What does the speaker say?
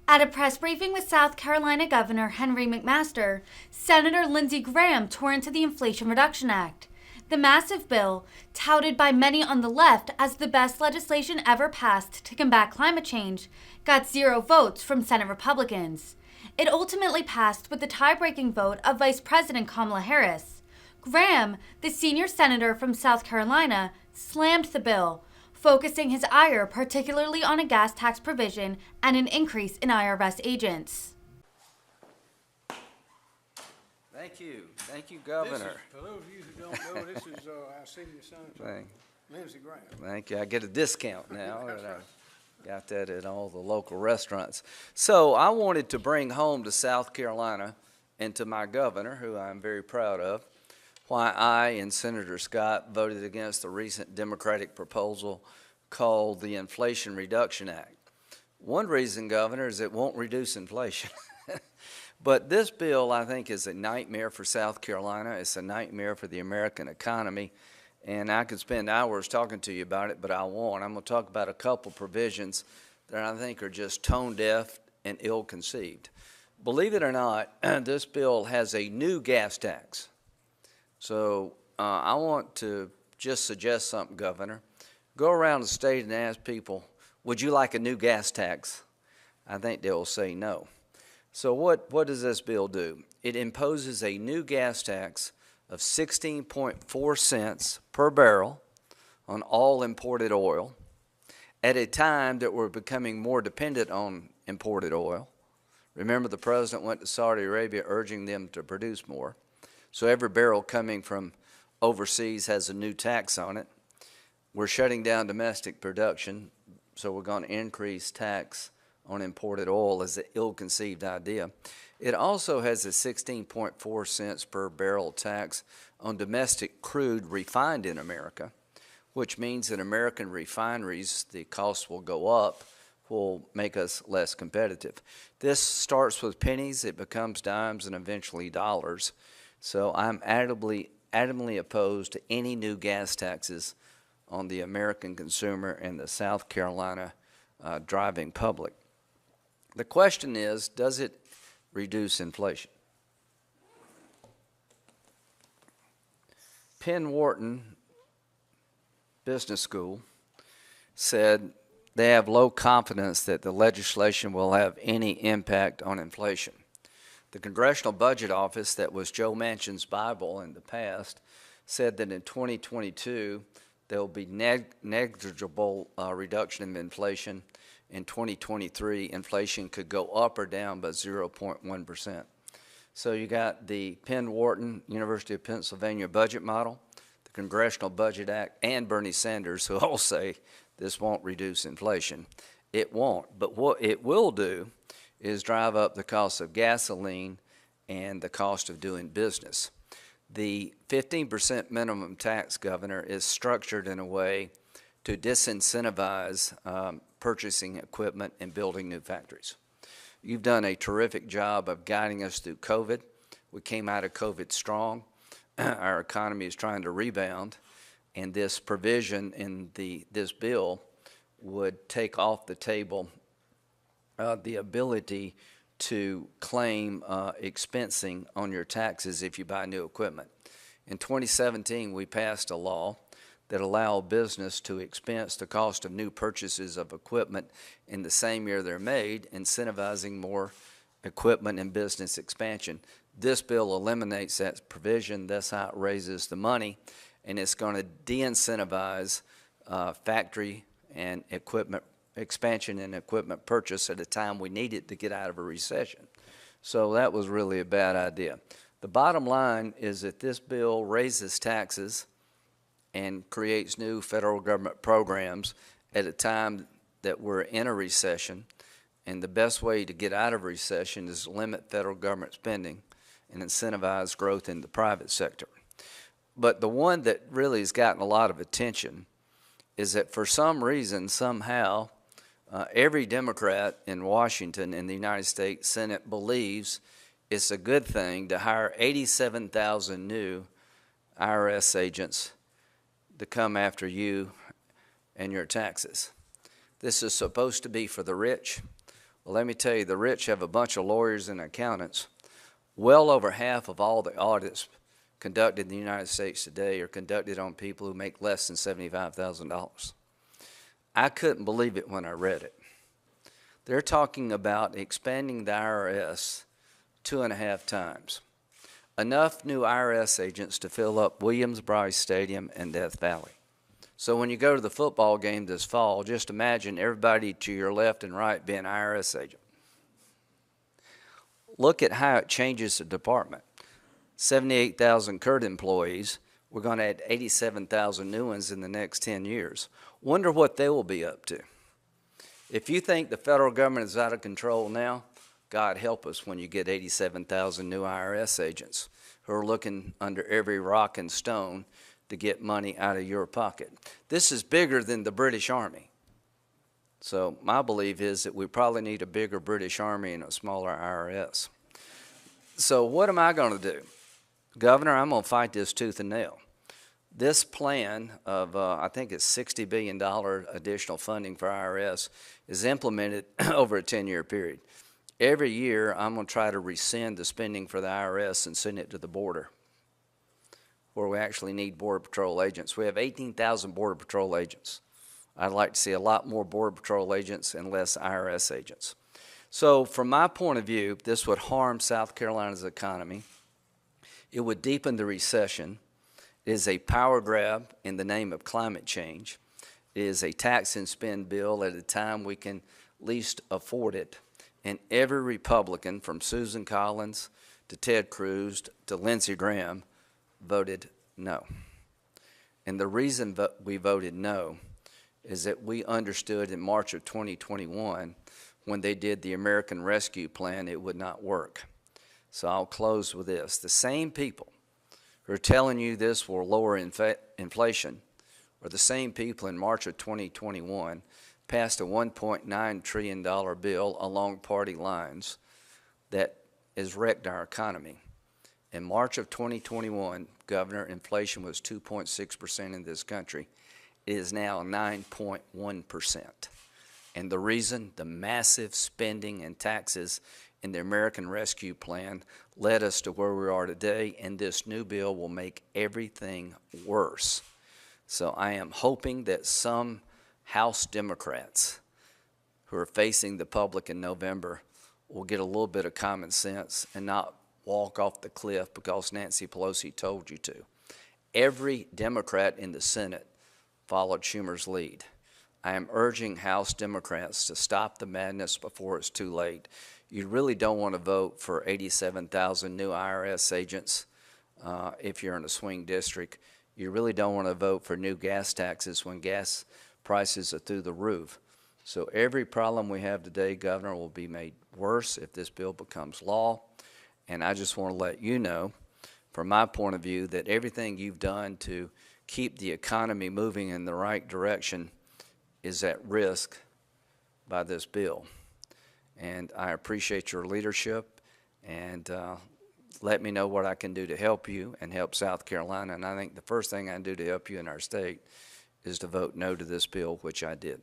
At a press briefing with South Carolina Governor Henry McMaster, Senator Lindsey Graham tore into the Inflation Reduction Act. The massive bill, touted by many on the left as the best legislation ever passed to combat climate change, got 0 votes from Senate Republicans. It ultimately passed with the tie-breaking vote of Vice President Kamala Harris. Graham, the senior senator from South Carolina, slammed the bill, focusing his ire particularly on a gas tax provision and an increase in IRS agents. Thank you. Thank you, Governor. For those of you who don't know, this is our senior senator, Lindsey Graham. Thank you. I get a discount now. And I got that at all the local restaurants. So I wanted to bring home to South Carolina and to my governor, who I'm very proud of, why I and Senator Scott voted against the recent Democratic proposal called the Inflation Reduction Act. One reason, Governor, is it won't reduce inflation. But this bill, I think, is a nightmare for South Carolina. It's a nightmare for the American economy. And I could spend hours talking to you about it, but I won't. I'm going to talk about a couple provisions that I think are just tone deaf and ill-conceived. Believe it or not, this bill has a new gas tax. So I want to just suggest something, Governor. Go around the state and ask people, would you like a new gas tax? I think they will say no. So what does this bill do? It imposes a new gas tax of 16.4 cents per barrel on all imported oil at a time that we're becoming more dependent on imported oil. Remember, the president went to Saudi Arabia urging them to produce more. So every barrel coming from overseas has a new tax on it. We're shutting down domestic production, so we're going to increase tax on imported oil as an ill-conceived idea. It also has a 16.4 cents per barrel tax on domestic crude refined in America, which means that American refineries, the costs will go up, will make us less competitive. This starts with pennies, it becomes dimes, and eventually dollars. So I'm adamantly opposed to any new gas taxes on the American consumer and the South Carolina driving public. The question is, does it reduce inflation? Penn Wharton Business School said they have low confidence that the legislation will have any impact on inflation. The Congressional Budget Office, that was Joe Manchin's Bible in the past, said that in 2022 there will be negligible reduction in inflation. In 2023, inflation could go up or down by 0.1%. So you got the Penn Wharton, University of Pennsylvania budget model, the Congressional Budget Act, and Bernie Sanders, who all say this won't reduce inflation. It won't, but what it will do is drive up the cost of gasoline and the cost of doing business. The 15% minimum tax, Governor, is structured in a way to disincentivize purchasing equipment and building new factories. You've done a terrific job of guiding us through COVID. We came out of COVID strong. Our economy is trying to rebound, and this provision in this bill would take off the table the ability to claim expensing on your taxes if you buy new equipment. In 2017, we passed a law that allow business to expense the cost of new purchases of equipment in the same year they're made, incentivizing more equipment and business expansion. This bill eliminates that provision. That's how it raises the money, and it's going to de-incentivize factory and equipment expansion and equipment purchase at a time we need it to get out of a recession. So that was really a bad idea. The bottom line is that this bill raises taxes and creates new federal government programs at a time that we're in a recession, and the best way to get out of a recession is to limit federal government spending and incentivize growth in the private sector. But the one that really has gotten a lot of attention is that for some reason, somehow, every Democrat in Washington in the United States Senate believes it's a good thing to hire 87,000 new IRS agents to come after you and your taxes. This is supposed to be for the rich. Well, let me tell you, the rich have a bunch of lawyers and accountants. Well over half of all the audits conducted in the United States today are conducted on people who make less than $75,000. I couldn't believe it when I read it. They're talking about expanding the IRS 2.5 times. Enough new IRS agents to fill up Williams-Brice Stadium and Death Valley. So when you go to the football game this fall, just imagine everybody to your left and right being an IRS agent. Look at how it changes the department. 78,000 current employees. We're going to add 87,000 new ones in the next 10 years. Wonder what they will be up to. If you think the federal government is out of control now, God help us when you get 87,000 new IRS agents who are looking under every rock and stone to get money out of your pocket. This is bigger than the British Army. So my belief is that we probably need a bigger British Army and a smaller IRS. So what am I going to do? Governor, I'm going to fight this tooth and nail. This plan of, I think it's $60 billion additional funding for IRS is implemented over a 10-year period. Every year, I'm going to try to rescind the spending for the IRS and send it to the border, where we actually need Border Patrol agents. We have 18,000 Border Patrol agents. I'd like to see a lot more Border Patrol agents and less IRS agents. So from my point of view, this would harm South Carolina's economy. It would deepen the recession. It is a power grab in the name of climate change. It is a tax and spend bill at a time we can least afford it. And every Republican, from Susan Collins to Ted Cruz to Lindsey Graham, voted no. And the reason that we voted no is that we understood in March of 2021, when they did the American Rescue Plan, it would not work. So I'll close with this. The same people who are telling you this will lower inflation are the same people in March of 2021 passed a $1.9 trillion bill along party lines that has wrecked our economy. In March of 2021, Governor, inflation was 2.6% in this country. It is now 9.1%. And the reason, the massive spending and taxes in the American Rescue Plan led us to where we are today, and this new bill will make everything worse. So I am hoping that some House Democrats who are facing the public in November will get a little bit of common sense and not walk off the cliff because Nancy Pelosi told you to. Every Democrat in the Senate followed Schumer's lead. I am urging House Democrats to stop the madness before it's too late. You really don't want to vote for 87,000 new IRS agents if you're in a swing district. You really don't want to vote for new gas taxes when gas prices are through the roof. So every problem we have today, Governor, will be made worse if this bill becomes law. And I just want to let you know, from my point of view, that everything you've done to keep the economy moving in the right direction is at risk by this bill. And I appreciate your leadership, and let me know what I can do to help you and help South Carolina. And I think the first thing I can do to help you in our state is to vote no to this bill, which I did.